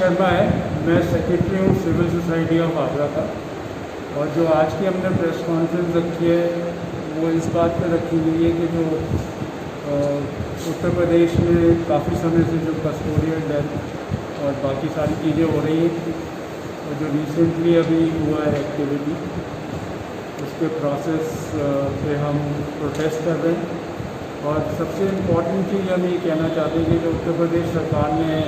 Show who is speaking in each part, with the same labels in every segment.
Speaker 1: शर्मा है, मैं सेक्रेटरी हूँ सिविल सोसाइटी ऑफ आगरा का। और जो आज की हमने प्रेस कॉन्फ्रेंस रखी है वो इस बात पर रखी हुई है कि जो उत्तर प्रदेश में काफ़ी समय से जो कस्टोडियल डेथ और बाकी सारी चीज़ें हो रही हैं और जो रिसेंटली अभी हुआ है एक्टिविटी, उसके प्रोसेस पे हम प्रोटेस्ट कर रहे हैं। और सबसे इम्पॉर्टेंट चीज़ हम ये कहना चाहते हैं कि जो उत्तर प्रदेश सरकार ने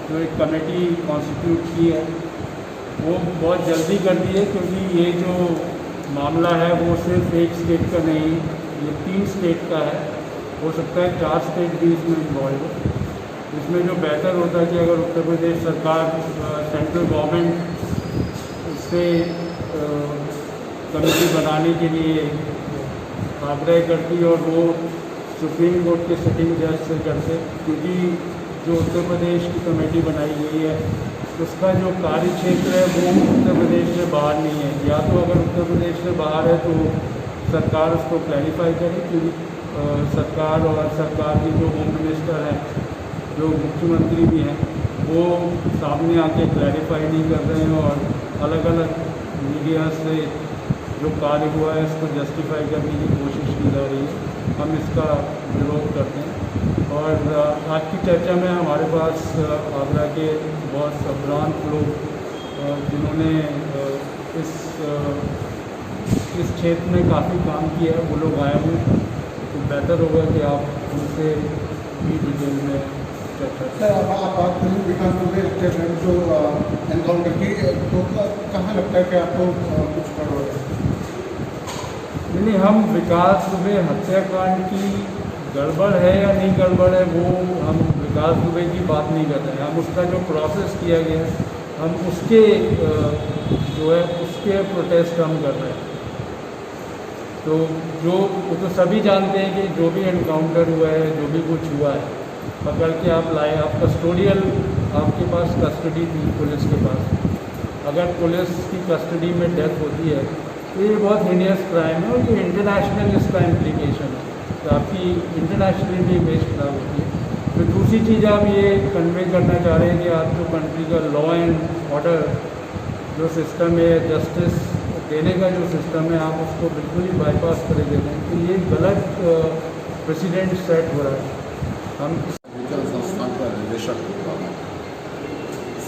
Speaker 1: जो एक कमेटी कॉन्स्टिट्यूट की है वो बहुत जल्दी कर दी है, क्योंकि ये जो मामला है वो सिर्फ एक स्टेट का नहीं, ये 3 स्टेट का है। हो सकता है 4 स्टेट भी इसमें इन्वॉल्व हो। इसमें जो बेहतर होता है कि अगर उत्तर प्रदेश सरकार सेंट्रल गवर्नमेंट उससे कमेटी बनाने के लिए आग्रह करती और वो सुप्रीम कोर्ट के सिटिंग जज से करते, क्योंकि जो उत्तर प्रदेश की कमेटी बनाई गई है उसका जो कार्य क्षेत्र है वो उत्तर प्रदेश से बाहर नहीं है। या तो अगर उत्तर प्रदेश से बाहर है तो सरकार उसको क्लैरिफाई करे, क्योंकि सरकार और सरकार की जो होम मिनिस्टर हैं, जो मुख्यमंत्री भी हैं, वो सामने आके क्लैरिफाई नहीं कर रहे हैं और अलग अलग मीडिया से जो कार्य हुआ है इसको जस्टिफाई करने की कोशिश की जा रही है। हम इसका विरोध करते हैं। और आज की चर्चा में हमारे पास आगरा के बहुत संभ्रांत लोग जिन्होंने इस क्षेत्र में काफ़ी काम किया है वो लोग आए हुए हैं, तो बेहतर होगा कि आप उनसे भी डिटेल में चर्चा करें।
Speaker 2: सर, आप बात करें विकास दुबे स्टेटमेंट जो एनकाउंटर की, तो कहाँ लगता है कि आपको कुछ गड़बड़ है?
Speaker 1: नहीं, हम विकास दुबे हत्याकांड की गड़बड़ है या नहीं गड़बड़ है वो हम विकास दुबे की बात नहीं कर रहे हैं। हम उसका जो प्रोसेस किया गया है हम उसके जो है उसके प्रोटेस्ट हम कर रहे हैं। तो जो वो तो सभी जानते हैं कि जो भी एनकाउंटर हुआ है, जो भी कुछ हुआ है, पकड़ के आप लाए, आप कस्टोडियल, आपके पास कस्टडी थी पुलिस के पास। अगर पुलिस की कस्टडी में डेथ होती है तो ये बहुत हीनियस क्राइम है और ये इंटरनेशनल इसका इम्प्लीकेशन है, तो आपकी इंटरनेशनली भी इमेज खराब होती है। तो दूसरी चीज़ आप ये कन्वे करना चाह रहे हैं कि आप जो कंट्री का लॉ एंड ऑर्डर जो सिस्टम है, जस्टिस देने का जो सिस्टम है, आप उसको बिल्कुल ही बाईपास करे देते हैं। तो ये गलत प्रेसिडेंट सेट हो रहा है। हम
Speaker 3: संस्थान का निदेशक होता है।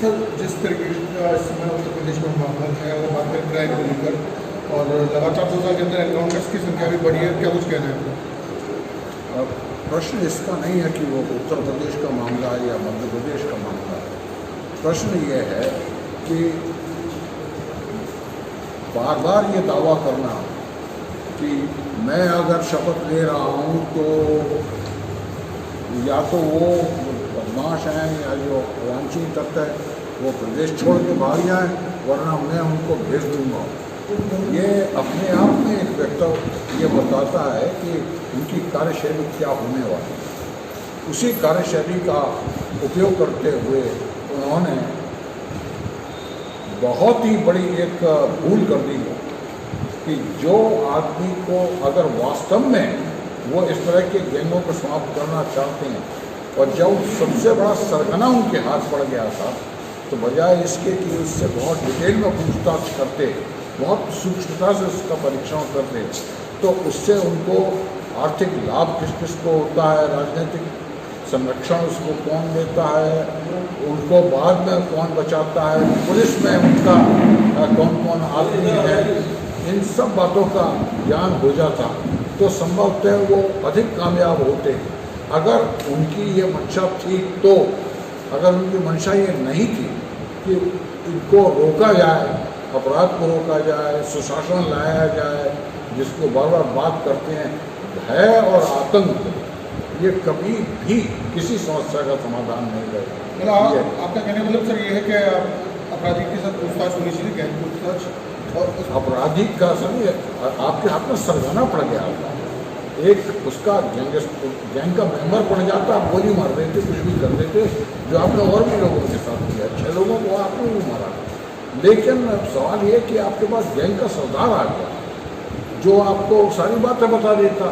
Speaker 2: सर, जिस तरीके का इस समय उत्तर प्रदेश में मामला है, अगर बात करें क्राइम को लेकर, और लगातार 2 साल के अंदर एनकाउंटर्स की संख्या भी बढ़ी है, क्या कुछ कहना है?
Speaker 3: प्रश्न इसका नहीं है कि वो उत्तर प्रदेश का मामला है या मध्य प्रदेश का मामला है। प्रश्न ये है कि बार बार ये दावा करना कि मैं अगर शपथ ले रहा हूँ तो या तो वो बदमाश हैं या जो वांछनीय तत्व है वो प्रदेश छोड़ के बाहर जाएँ, वरना मैं उनको भेज दूँगा। ये अपने आप में एक वक्तव्य ये बताता है कि उनकी कार्यशैली क्या होने वाली है। उसी कार्यशैली का उपयोग करते हुए उन्होंने बहुत ही बड़ी एक भूल कर दी है कि जो आदमी को अगर वास्तव में वो इस तरह के गैंगों को समाप्त करना चाहते हैं, और जब सबसे बड़ा सरगना उनके हाथ पड़ गया था, तो बजाय इसके कि उससे बहुत डिटेल में पूछताछ करते, बहुत सूक्ष्मता से उसका परीक्षण करते, तो उससे उनको आर्थिक लाभ किस किस को होता है, राजनीतिक संरक्षण उसको कौन देता है, उनको बाद में कौन बचाता है, पुलिस में उनका कौन कौन आदमी है, इन सब बातों का ज्ञान हो जाता तो संभवतः वो अधिक कामयाब होते। अगर उनकी ये मंशा थी तो, अगर उनकी मंशा ये नहीं थी कि इनको रोका जाए, अपराध को रोका जाए, सुशासन लाया जाए, जिसको बार बार बात करते हैं, भय और आतंक, ये कभी भी किसी समस्या का समाधान नहीं करेगा।
Speaker 2: आपका कहने का मतलब सर ये है कि अपराधी के साथ पूछताछ होनी चाहिए, गैंग पूछताछ, और
Speaker 3: अपराधी का सर आपके हाथ में सरगना पड़ गया था, एक उसका गैंग का मेंबर पड़ जाता, आप गोली मार देते, कुछ भी कर देते, जो आपने और भी लोगों के साथ किया, 6 लोगों को आपने भी मारा। लेकिन सवाल ये कि आपके पास गैंग का सरदार आ गया जो आपको सारी बातें बता देता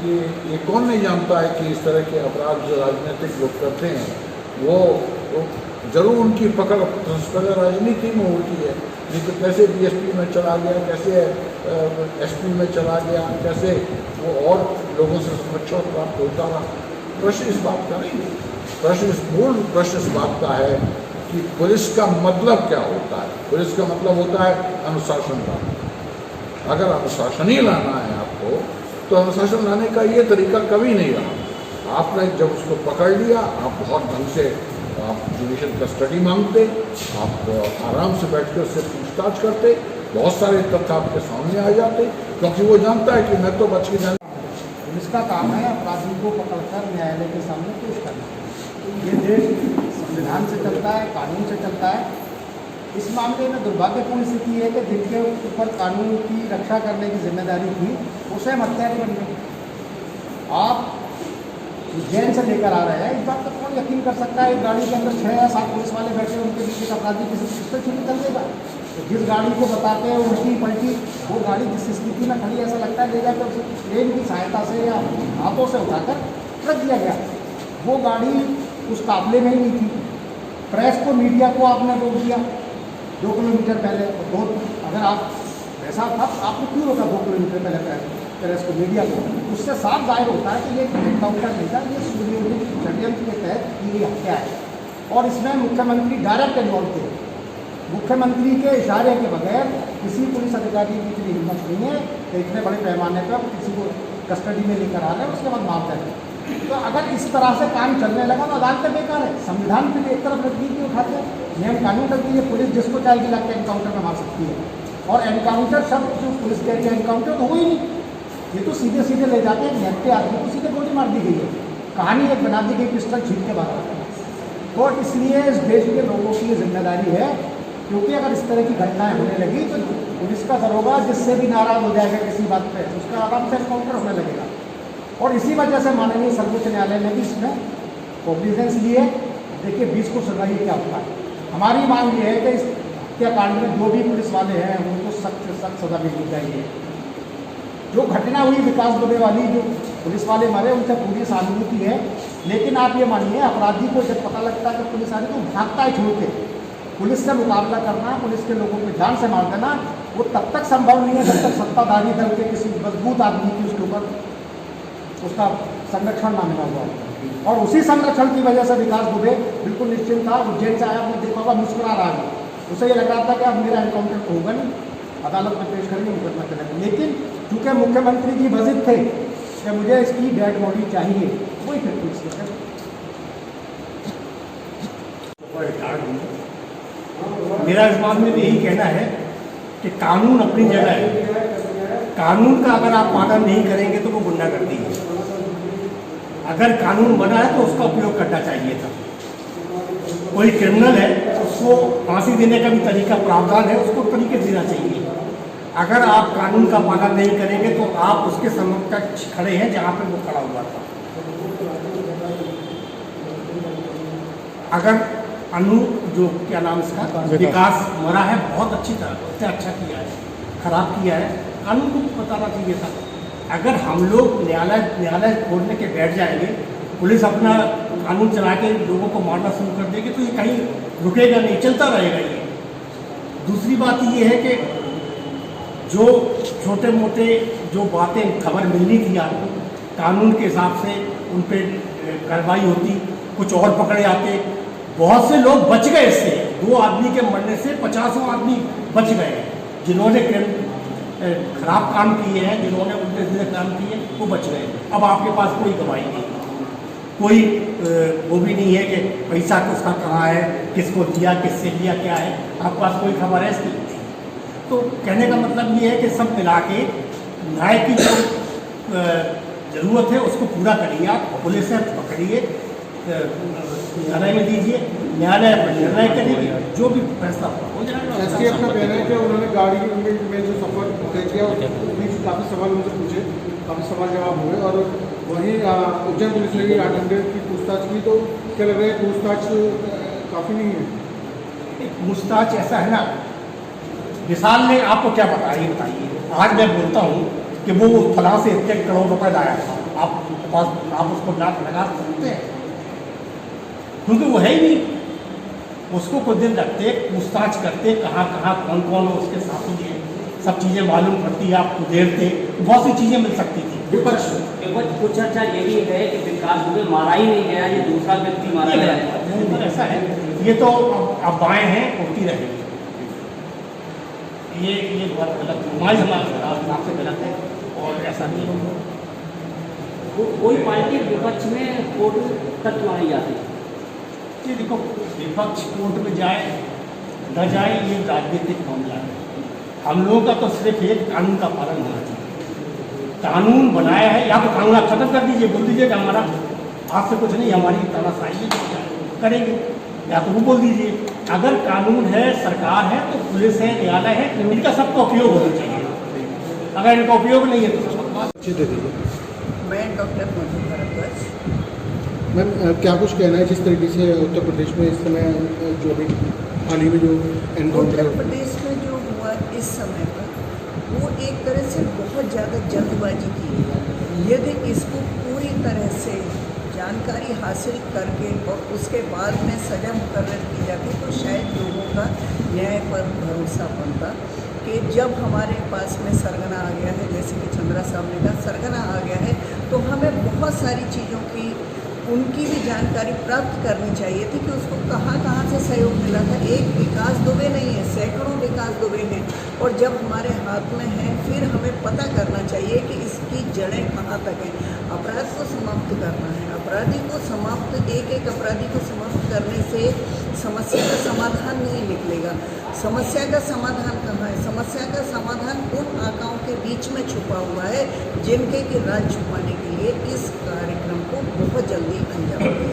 Speaker 3: कि ये कौन नहीं जानता है कि इस तरह के अपराध जो राजनीतिक लोग करते हैं वो तो जरूर उनकी पकड़ पहले राजनीति में होती है, लेकिन कैसे डीएसपी में चला गया, कैसे एसपी में चला गया, कैसे वो और लोगों से संरक्षण प्राप्त होता रहा। प्रश्न इस बात का नहीं है, मूल प्रश्न इस बात का है कि पुलिस का मतलब क्या होता है। पुलिस का मतलब होता है अनुशासन का। अगर अनुशासन ही लाना है आपको, तो अनुशासन लाने का ये तरीका कभी नहीं रहा। आपने जब उसको पकड़ लिया, आप बहुत ढंग से आप जुडिशल कस्टडी मांगते, आप आराम से बैठ कर उससे पूछताछ करते, बहुत सारे तथ्य आपके सामने आ जाते, क्योंकि वो जानता है कि मैं तो बच के जाने।
Speaker 4: पुलिस का काम है अपराधी को पकड़कर न्यायालय के सामने पेश करना। ये देश संविधान से चलता है, कानून से चलता है। इस मामले में दुर्भाग्यपूर्ण स्थिति है कि जिनके ऊपर कानून की रक्षा करने की जिम्मेदारी थी, वो स्वयं हत्यारे बन गए। आप जेल से लेकर आ रहे हैं, इस बात पर कौन यकीन कर सकता है। एक गाड़ी के अंदर 6 या 7 पुलिस वाले बैठे, उनके बीच एक अपराधी किसी पिस्टल छुरी कर देगा। तो जिस गाड़ी को बताते हैं उल्टी पलटी, वो गाड़ी जिस स्थिति में खड़ी ऐसा लगता है ले जाकर उसे ट्रेन की सहायता से या हाथों से उठाकर रख दिया गया। वो गाड़ी उस काफिले में ही नहीं थी। प्रेस को, मीडिया को आपने रोक दिया 2 किलोमीटर पहले। अगर आप ऐसा था तो आपने क्यों रोका 2 किलोमीटर पहले प्रेस को, मीडिया को? उससे साफ जाहिर होता है कि ये एनकाउंटर नहीं था, ये सुनियोजित षड्यंत्र के तहत की गई हत्या है। और इसमें मुख्यमंत्री डायरेक्ट इन्वॉल्व थे। मुख्यमंत्री के इशारे के बगैर किसी पुलिस अधिकारी की इतनी हिम्मत नहीं है कि इतने बड़े पैमाने पर किसी को कस्टडी में लेकर आ रहे हैं, उसके बाद मार दें। तो अगर इस तरह से काम चलने लगा तो अदालतें बेकार है। संविधान की एक तरफ नजदीकी उठाते हैं, नियम कानून करती है, पुलिस जिसको चाहेगी ला के एनकाउंटर में मार सकती है। और एनकाउंटर शब्द जो पुलिस कहती है एनकाउंटर तो हो ही नहीं, ये तो सीधे सीधे ले जाते हैं, निहत्ते आदमी को सीधे गोली मार दी गई है। कहानी एक बना दी गई पिस्टल छीन के बाद। तो इसलिए इस देश के लोगों की जिम्मेदारी है, क्योंकि अगर इस तरह की घटनाएं होने लगी तो पुलिस का दरोगा जिससे भी नाराज हो जाएगा किसी बात पे, उसका आराम से एनकाउंटर होने लगेगा। और इसी वजह से माननीय सर्वोच्च न्यायालय ने भी इसमें कॉग्निजेंस लिए। देखिए 20 को सुनवाई क्या होता है। हमारी मांग ये है कि इस हत्याकांड में जो भी पुलिस वाले हैं उनको सख्त से सख्त सजा मिलनी चाहिए। जो घटना हुई विकास दुबे वाली, जो पुलिस वाले मरे, उनसे पूरी सहानुभूति है। लेकिन आप ये मानिए, अपराधी को जब पता लगता है कि पुलिस आ रही तो भागता है छोड़ के। पुलिस से मुकाबला करना, पुलिस के लोगों को जान से मार देना, वो तब तक संभव नहीं है जब तक सत्ताधारी दल के किसी मजबूत आदमी की उसके ऊपर उसका संरक्षण ना मिला हुआ। और उसी संरक्षण की वजह से विकास दुबे बिल्कुल निश्चिंत था। वो जेल से आया, आपने देखा होगा मुस्कुरा रहा है। उसे ये लग रहा था कि अब मेरा एनकाउंटर तो होगा नहीं, अदालत में पेश करेंगे, मुकदमा चलेगा। लेकिन चूँकि मुख्यमंत्री जी वजिद थे कि मुझे इसकी डेड बॉडी चाहिए, वही फिर पुलिस ने
Speaker 5: मेरा इस मामले में यही कहना है कि कानून अपनी जगह है। कानून का अगर आप पालन नहीं करेंगे तो वो गुंडागर्दी है। अगर कानून बना है तो उसका उपयोग करना चाहिए था। कोई क्रिमिनल है, उसको फांसी देने का भी तरीका प्रावधान है, उसको तरीके देना चाहिए। अगर आप कानून का पालन नहीं करेंगे तो आप उसके समकक्ष खड़े हैं जहाँ पर वो खड़ा हुआ था। अगर अनु जो क्या नाम इसका विकास मरा है, बहुत अच्छी तरह उसने अच्छा किया है, खराब किया है, कानून को बताना चाहिए था। अगर हम लोग न्यायालय खोलने के बैठ जाएंगे, पुलिस अपना कानून चला के लोगों को मारना शुरू कर देगी तो ये कहीं रुकेगा नहीं, चलता रहेगा ये। दूसरी बात ये है कि जो छोटे मोटे जो बातें खबर मिलनी थी आपको, कानून के हिसाब से उन पर कार्रवाई होती, कुछ और पकड़े आते। बहुत से लोग बच गए इससे। 2 आदमी के मरने से 50 आदमी बच गए, जिन्होंने खराब काम किए हैं, जिन्होंने उल्टे सीधे काम किए, वो बच गए। अब आपके पास कोई गवाही नहीं, कोई वो भी नहीं है कि पैसा किसका कहाँ है, किसको दिया, किससे लिया, क्या है, आपके पास कोई खबर है इसकी? तो कहने का मतलब ये है कि सब मिला के न्याय की जो ज़रूरत है उसको पूरा करिए। आप पुलिस से पकड़िए, न्यायालय में दीजिए, न्यायालय पर निर्णय करेगी, जो भी फैसला हो जाएगा।
Speaker 2: ऐसे अपना कहना है कि उन्होंने गाड़ी में जो सफ़र तय किया उसके बीच काफ़ी सवाल उनसे पूछे, काफ़ी सवाल जवाब हुए। और वहीं उज्जैन पुलिस ने भी 8 घंटे की पूछताछ की। तो क्या लग रहा है पूछताछ काफ़ी नहीं है?
Speaker 5: पूछताछ ऐसा है ना, मिसाल में आपको क्या बताइए। आज मैं बोलता हूँ कि वो फलां से इतने करोड़ रुपए लाया था, आप उसको नाप लगा सकते हैं? क्योंकि वो है ही नहीं। उसको कुछ दिन रखते, पूछताछ करते, कहाँ कहाँ कौन कौन उसके साथी हैं, सब चीज़ें मालूम पड़ती, आपको देते, बहुत सी चीज़ें मिल सकती थी।
Speaker 2: विपक्ष
Speaker 6: कुछ चर्चा यही है कि विकास दुबे मारा ही नहीं गया, ये दूसरा व्यक्ति मारा गया है।
Speaker 5: नहीं, पर ऐसा है, ये तो अब बाएँ हैं, उल्टी रहेंगे। ये बहुत गलत समाज हमारे नाम से गलत है और ऐसा नहीं होगा।
Speaker 6: कोई पार्टी विपक्ष में कोर्ट तक मारी जाती है।
Speaker 5: जी देखो, विपक्ष कोर्ट में जाए न जाए ये राजनीतिक मामला है। हम लोगों का तो सिर्फ एक कानून का पालन होना चाहिए। कानून बनाया है, या तो कानून आप खत्म कर दीजिए, बोल दीजिए कि हमारा हाथ से कुछ नहीं, हमारी तानाशाही करेंगे, या तो वो बोल दीजिए। अगर कानून है, सरकार है, तो पुलिस है, न्यायालय है, इनका सबका उपयोग होना चाहिए। अगर इनका उपयोग नहीं है तो सब
Speaker 2: दे दीजिए।
Speaker 7: मैं डॉक्टर मधु भारद्वाज।
Speaker 2: मैम क्या कुछ कहना है जिस तरीके से उत्तर प्रदेश में इस समय जो भी हाल ही में जो एनकाउंटर
Speaker 7: उत्तर प्रदेश में जो हुआ इस समय पर, वो एक तरह से बहुत ज़्यादा जल्दबाजी की है। यदि इसको पूरी तरह से जानकारी हासिल करके और उसके बाद में सजा मुकर्रर की जाती तो शायद लोगों का न्याय पर भरोसा बनता कि जब हमारे पास में सरगना आ गया है, जैसे कि चंद्रा साहब ने कहा सरगना आ गया है, तो हमें बहुत सारी चीज़ों की उनकी भी जानकारी प्राप्त करनी चाहिए थी कि उसको कहाँ कहाँ से सहयोग मिला था। एक विकास दुबे नहीं है, सैकड़ों विकास दुबे हैं, और जब हमारे हाथ में है फिर हमें पता करना चाहिए कि इसकी जड़ें कहाँ तक हैं। अपराध को समाप्त करना है, अपराधी को समाप्त, एक एक अपराधी को समाप्त करने से समस्या का समाधान नहीं निकलेगा। समस्या का समाधान कहाँ है? समस्या का समाधान उन आकाओं के बीच में छुपा हुआ है जिनके कि राज छुपाने के लिए इस कार्यक्रम को बहुत जल्दी अंजाम दिया।